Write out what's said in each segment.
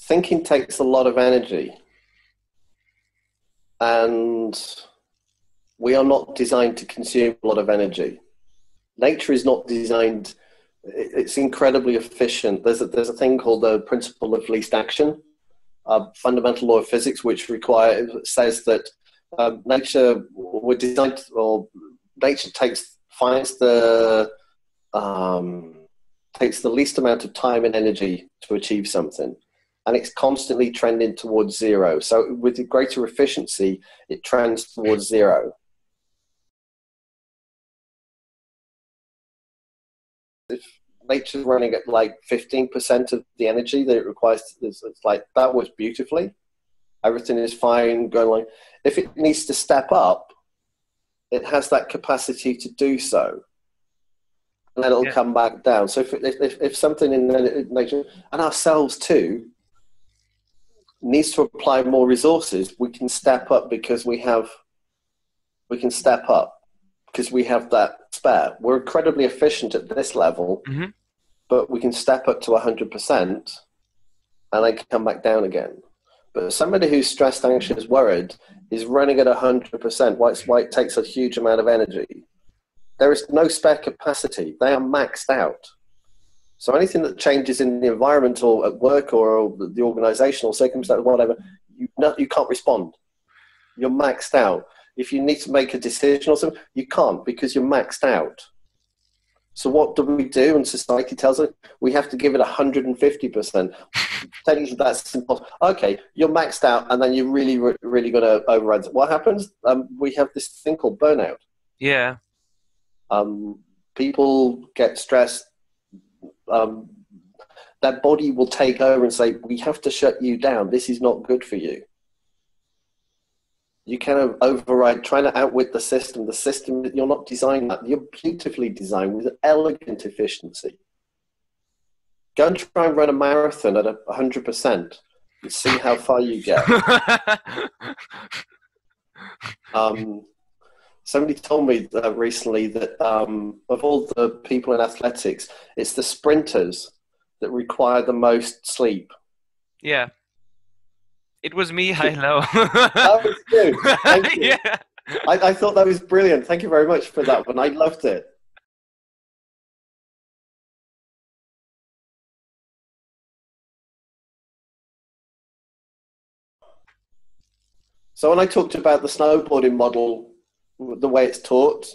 thinking takes a lot of energy, and we are not designed to consume a lot of energy. Nature is not designed, it's incredibly efficient. There's a thing called the principle of least action, a fundamental law of physics, which says that nature, we're designed, or nature finds takes the least amount of time and energy to achieve something, and it's constantly trending towards zero. So with greater efficiency, it trends towards zero. If nature's running at like 15% of the energy that it requires, it's like that works beautifully. Everything is fine, going like. If it needs to step up, it has that capacity to do so, and then it'll come back down. So if something in nature, and ourselves too, needs to apply more resources, we can step up because we can step up because we have that spare. We're incredibly efficient at this level, but we can step up to 100% and then come back down again. But somebody who's stressed, anxious, worried is running at 100%. Why it takes a huge amount of energy. There is no spare capacity. They are maxed out. So anything that changes in the environment or at work or the organizational circumstance, or whatever, you can't respond. You're maxed out. If you need to make a decision or something, you can't because you're maxed out. So what do we do? And society tells us we have to give it 150%. Telling you that's impossible. Okay, you're maxed out, and then you're really, really going to override. What happens? We have this thing called burnout. Yeah. People get stressed. Their body will take over and say, we have to shut you down. This is not good for you. You kind of override, trying to outwit the system. The system, you're not designed that. You're beautifully designed with elegant efficiency. Go and try and run a marathon at 100% and see how far you get. Somebody told me recently that of all the people in athletics, it's the sprinters that require the most sleep. Yeah. It was me, I know. That was good. Thank you. Yeah. I thought that was brilliant. Thank you very much for that one. I loved it. So when I talked about the snowboarding model, the way it's taught,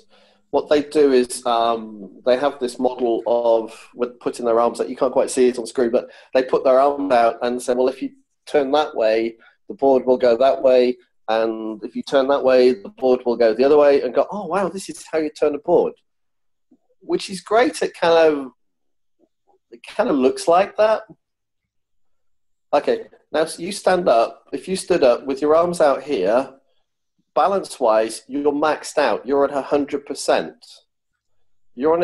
what they do is they have this model of with putting their arms out. You can't quite see it on screen, but they put their arms out and say, well, if you turn that way, the board will go that way. And if you turn that way, the board will go the other way, and go, oh, wow, this is how you turn a board, which is great. It kind of looks like that. Okay, now you stand up. If you stood up with your arms out here, balance-wise, you're maxed out. You're at 100%. You're on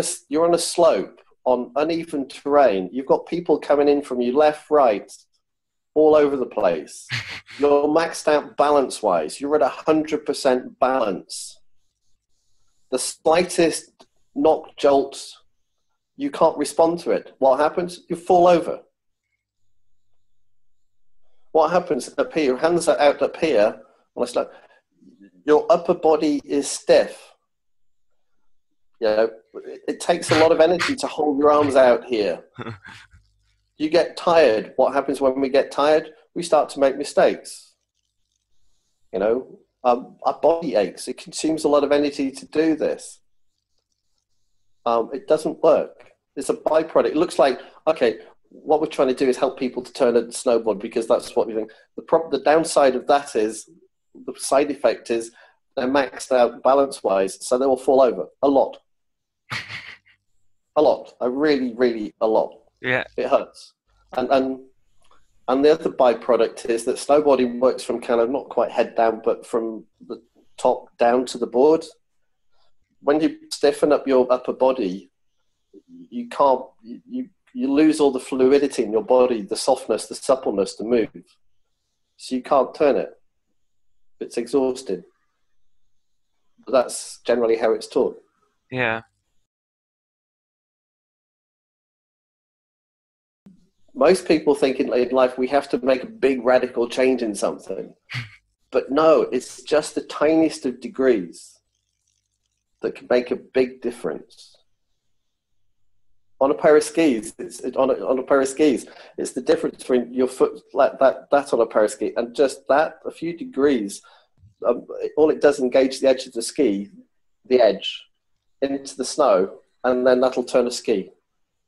a slope on uneven terrain. You've got people coming in from you left, right, all over the place. You're maxed out balance-wise. You're at 100% balance. The slightest knock, jolt, you can't respond to it. What happens? You fall over. What happens up here? Your hands are out up here. Your upper body is stiff. You know, it takes a lot of energy to hold your arms out here. You get tired. What happens when we get tired? We start to make mistakes. You know, our body aches. It consumes a lot of energy to do this. It doesn't work. It's a byproduct. It looks like, okay, what we're trying to do is help people to turn a snowboard because that's what we think. The downside of that is, the side effect is they're maxed out balance-wise, so they will fall over a lot. A lot. Really, really a lot. Yeah. It hurts. And the other byproduct is that snowboarding works from kind of not quite head down, but from the top down to the board. When you stiffen up your upper body, you can't, you lose all the fluidity in your body, the softness, the suppleness to move. So you can't turn it. It's exhausted. But that's generally how it's taught. Yeah. Most people think in life we have to make a big radical change in something. But no, it's just the tiniest of degrees that can make a big difference. On a pair of skis, on a pair of skis, it's the difference between your foot like that on a pair of skis and just that a few degrees. All it does is engage the edge of the ski, the edge, into the snow, and then that'll turn a ski.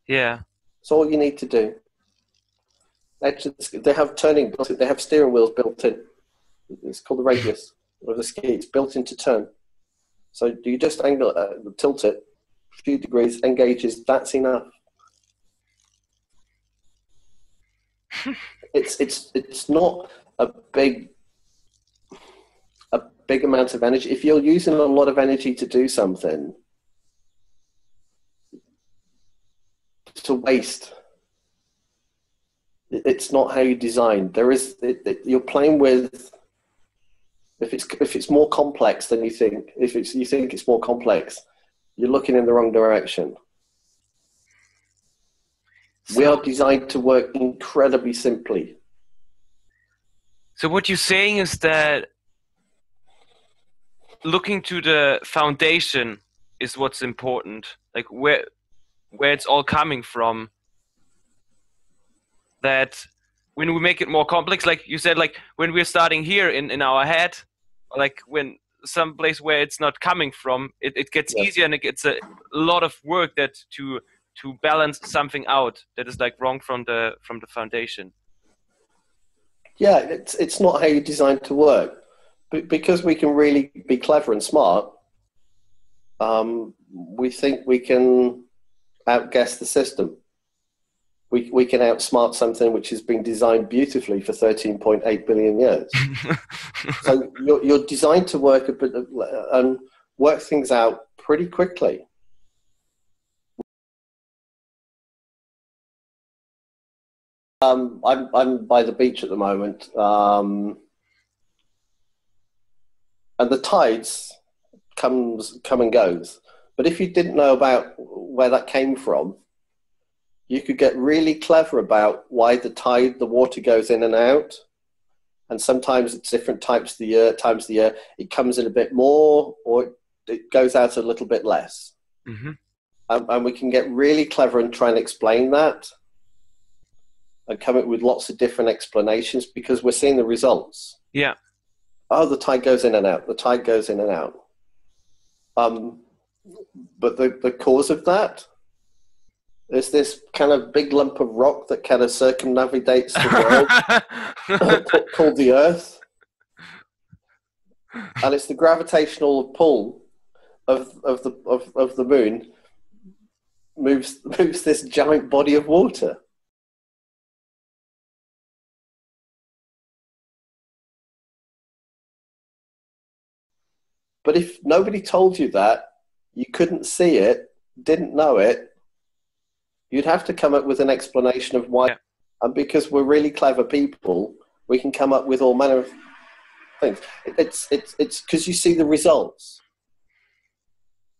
Yeah. That's all you need to do. Edge of the ski. They have turning. They have steering wheels built in. It's called the radius of the ski. It's built in to turn. So do you just angle tilt it a few degrees, engages, that's enough. It's not a big amount of energy. If you're using a lot of energy to do something, it's a waste. It's not how you design. You're playing with. If it's more complex than you think, you think it's more complex, you're looking in the wrong direction. So, we are designed to work incredibly simply. So what you're saying is that looking to the foundation is what's important, like where it's all coming from. That when we make it more complex, like you said, like when we're starting here in our head, like when some place where it's not coming from, it gets easier, and it gets a lot of work that to balance something out that is like wrong from the foundation. Yeah, it's not how you're designed to work, but because we can really be clever and smart, we think we can outguess the system. We can outsmart something which has been designed beautifully for 13.8 billion years. So you're designed to work and work things out pretty quickly. I'm by the beach at the moment, and the tides come and goes. But if you didn't know about where that came from, you could get really clever about why the water goes in and out. And sometimes it's different times of the year. It comes in a bit more, or it goes out a little bit less. Mm-hmm. And we can get really clever and try and explain that and come up with lots of different explanations because we're seeing the results. Yeah. Oh, the tide goes in and out. The tide goes in and out. But the cause of that, there's this kind of big lump of rock that kind of circumnavigates the world called the Earth. And it's the gravitational pull of the moon moves this giant body of water. But if nobody told you that, you couldn't see it, didn't know it, you'd have to come up with an explanation of why. Yeah. And because we're really clever people, we can come up with all manner of things. It's because you see the results.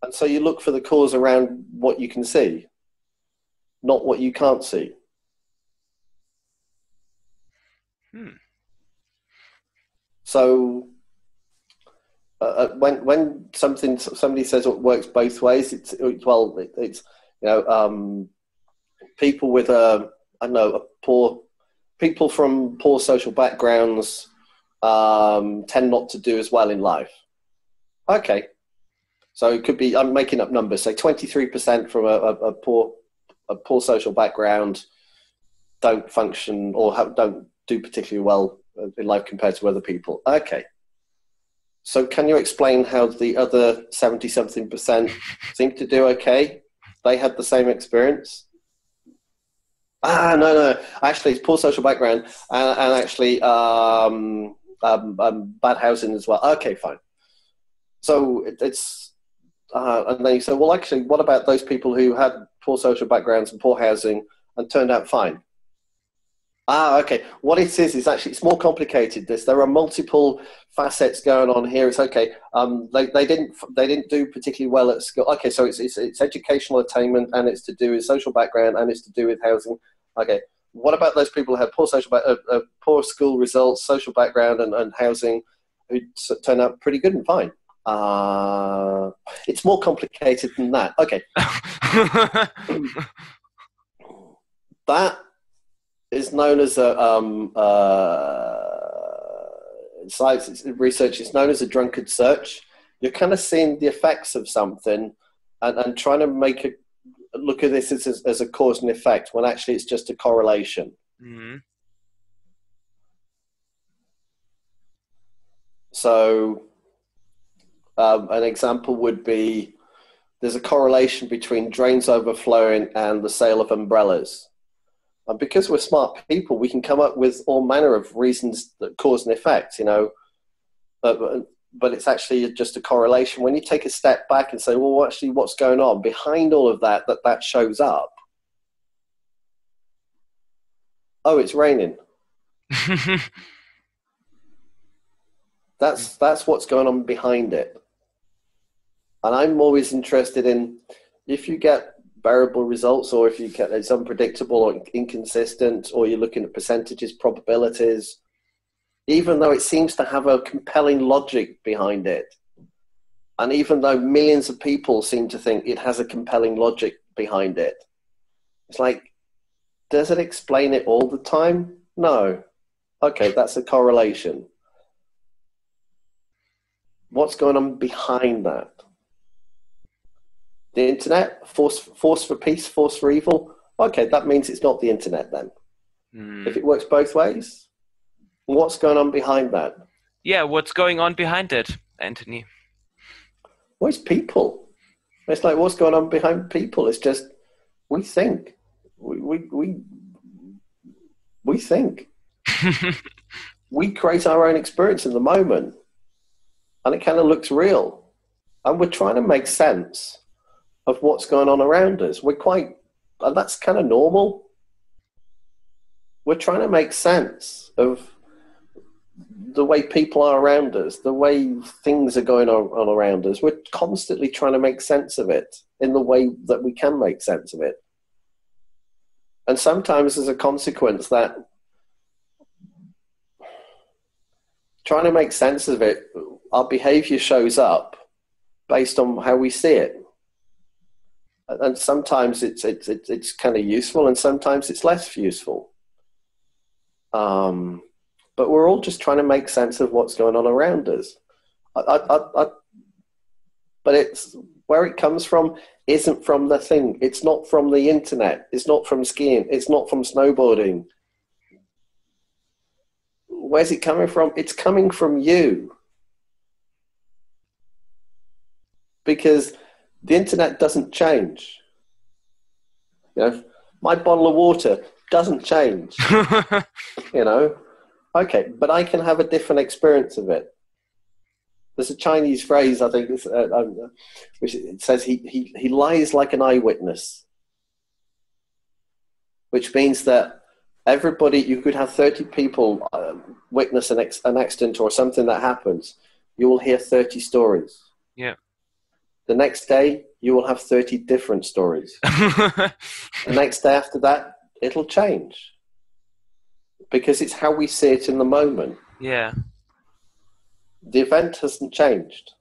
And so you look for the cause around what you can see, not what you can't see. So when somebody says it works both ways, it's people with people from poor social backgrounds tend not to do as well in life. Okay, so it could be, I'm making up numbers, say 23% from a poor social background don't function or don't do particularly well in life compared to other people. Okay. So can you explain how the other 70-something% seem to do okay? They had the same experience? No. Actually, it's poor social background and actually bad housing as well. Okay, fine. So it's and then you say, well, actually, what about those people who had poor social backgrounds and poor housing and turned out fine? Okay. What it is actually, it's more complicated. There are multiple facets going on here. It's okay. They didn't do particularly well at school. Okay, so it's educational attainment, and it's to do with social background, and it's to do with housing. Okay. what about those people who have poor poor school results, social background, and housing, who turn out pretty good and fine? It's more complicated than that. Okay. That is known as science research is known as a drunkard search. You're kind of seeing the effects of something and trying to look at this as a cause and effect, when actually it's just a correlation. Mm-hmm. So an example would be, there's a correlation between drains overflowing and the sale of umbrellas. And because we're smart people, we can come up with all manner of reasons that cause and effect, but it's actually just a correlation. When you take a step back and say, well, actually, what's going on behind all of that shows up? Oh, it's raining. That's what's going on behind it. And I'm always interested in, if you get variable results, or if you get it's unpredictable or inconsistent, or you're looking at percentages, probabilities, even though it seems to have a compelling logic behind it, and even though millions of people seem to think it has a compelling logic behind it, it's like, does it explain it all the time? No. Okay, that's a correlation. What's going on behind that? The internet, force for peace, force for evil. Okay, that means it's not the internet then. If it works both ways, what's going on behind that? Yeah, what's going on behind it, Anthony? Well, it's people. It's like, what's going on behind people? It's just, we think. We think. We create our own experience in the moment, and it kind of looks real. And we're trying to make sense of what's going on around us. And that's kind of normal. We're trying to make sense of the way people are around us, the way things are going on around us. We're constantly trying to make sense of it in the way that we can make sense of it. And sometimes as a consequence, that trying to make sense of it, our behavior shows up based on how we see it. And sometimes it's kind of useful, and sometimes it's less useful. But we're all just trying to make sense of what's going on around us. But it's where it comes from isn't from the thing. It's not from the internet. It's not from skiing. It's not from snowboarding. Where's it coming from? It's coming from you. Because the internet doesn't change. My bottle of water doesn't change. Okay, but I can have a different experience of it. There's a Chinese phrase, I think, which it says he lies like an eyewitness, which means that you could have 30 people witness an accident or something that happens. You will hear 30 stories. Yeah. The next day, you will have 30 different stories. The next day after that, it'll change. Because it's how we see it in the moment. Yeah. The event hasn't changed.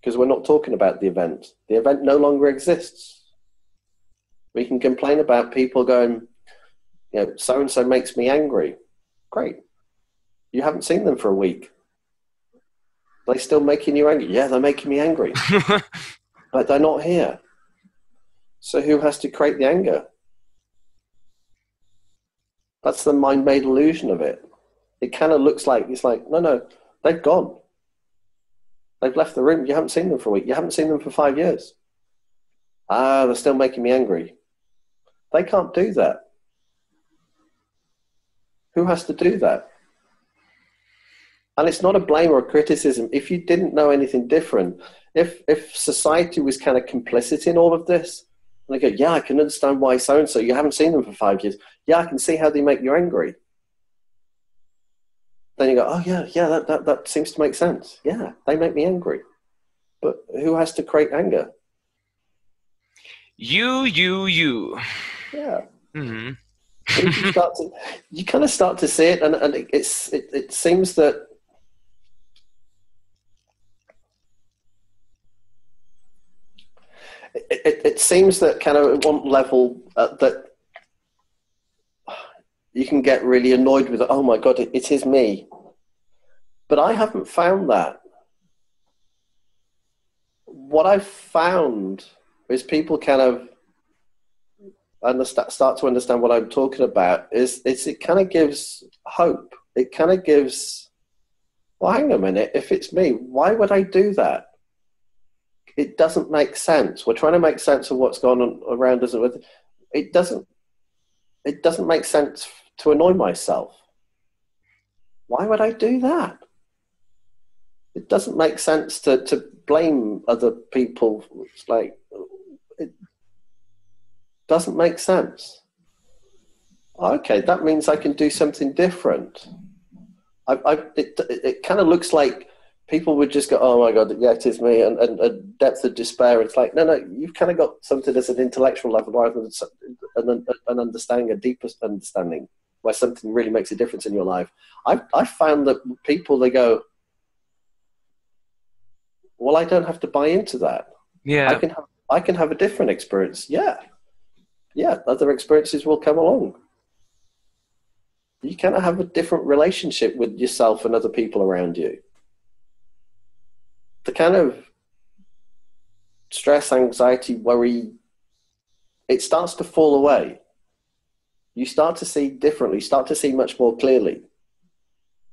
Because we're not talking about the event. The event no longer exists. We can complain about people going, so-and-so makes me angry. Great. You haven't seen them for a week. Are they still making you angry? Yeah, they're making me angry. But they're not here. So who has to create the anger? That's the mind-made illusion of it. It kind of looks like, no, they've gone. They've left the room. You haven't seen them for a week. You haven't seen them for 5 years. They're still making me angry. They can't do that. Who has to do that? And it's not a blame or a criticism. If you didn't know anything different, if society was kind of complicit in all of this, and they go, yeah, I can understand why so-and-so, you haven't seen them for 5 years. Yeah, I can see how they make you angry. Then you go, oh, yeah, that seems to make sense. Yeah, they make me angry. But who has to create anger? You. Yeah. Mm-hmm. You kind of start to see it, and it seems that it seems that kind of at one level that you can get really annoyed with it. Oh my God, it is me. But I haven't found that. What I've found is people kind of start to understand what I'm talking about. It kind of gives hope. It kind of gives, well, hang a minute, if it's me, why would I do that? It doesn't make sense. We're trying to make sense of what's going on around us. It doesn't make sense to annoy myself. Why would I do that? It doesn't make sense to blame other people. It's like, it doesn't make sense. Okay, that means I can do something different. It kind of looks like people would just go, oh my God, yeah, it is me, and a depth of despair. It's like, no, you've kind of got something that's an intellectual level rather than an understanding, a deeper understanding, where something really makes a difference in your life. I found that people, they go, well, I don't have to buy into that. Yeah. I can have a different experience. Yeah, other experiences will come along. You kind of have a different relationship with yourself and other people around you. The kind of stress, anxiety, worry, it starts to fall away. You start to see differently, start to see much more clearly.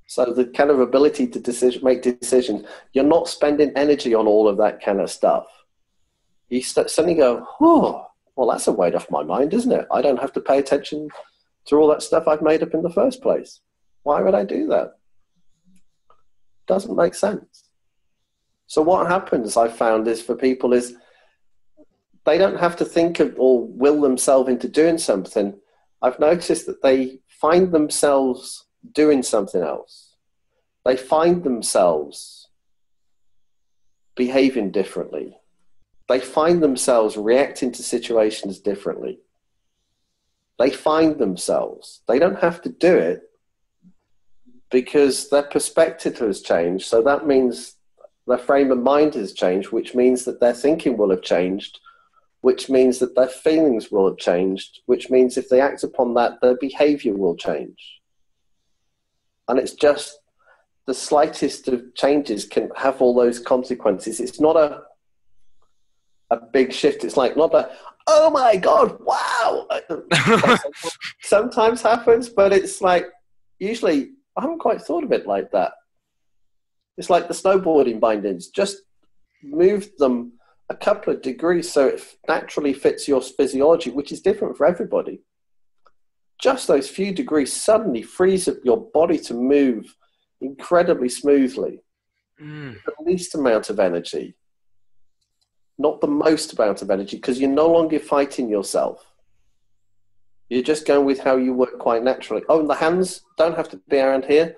So the kind of ability to make decisions, you're not spending energy on all of that kind of stuff. You suddenly go, oh, well, that's a weight off my mind, isn't it? I don't have to pay attention to all that stuff I've made up in the first place. Why would I do that? Doesn't make sense. So what happens, I've found, is for people is they don't have to think of or will themselves into doing something. I've noticed that they find themselves doing something else. They find themselves behaving differently. They find themselves reacting to situations differently. They find themselves. They don't have to do it because their perspective has changed. So that means their frame of mind has changed, which means that their thinking will have changed, which means that their feelings will have changed, which means if they act upon that, their behavior will change. And it's just the slightest of changes can have all those consequences. It's not a big shift. It's like not a, oh my God, wow. Sometimes happens, but it's like, usually I haven't quite thought of it like that. It's like the snowboarding bindings, just move them a couple of degrees so it naturally fits your physiology, which is different for everybody. Just those few degrees suddenly frees up your body to move incredibly smoothly. The least amount of energy, not the most amount of energy, because you're no longer fighting yourself. You're just going with how you work quite naturally. Oh, and the hands don't have to be around here.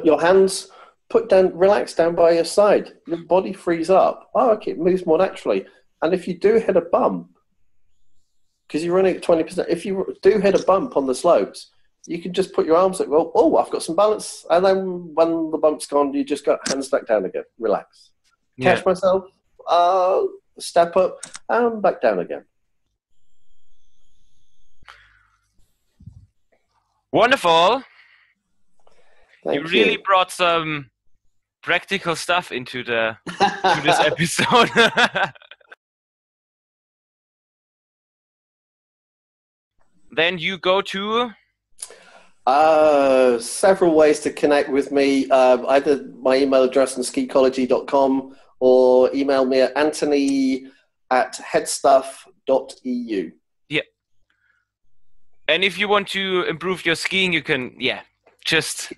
Your hands put down, relax down by your side. Your body frees up. Oh, okay, it moves more naturally. And if you do hit a bump, because you're running at 20%, if you do hit a bump on the slopes, you can just put your arms up, well, oh, I've got some balance. And then when the bump's gone, you just got hands back down again. Relax. Catch myself, step up, and back down again. Wonderful. Thank You really brought some practical stuff into this episode. Then you go to? Several ways to connect with me. Either my email address on skicology.com or email me at anthony@headstuff.eu. Yeah. And if you want to improve your skiing, you can, just...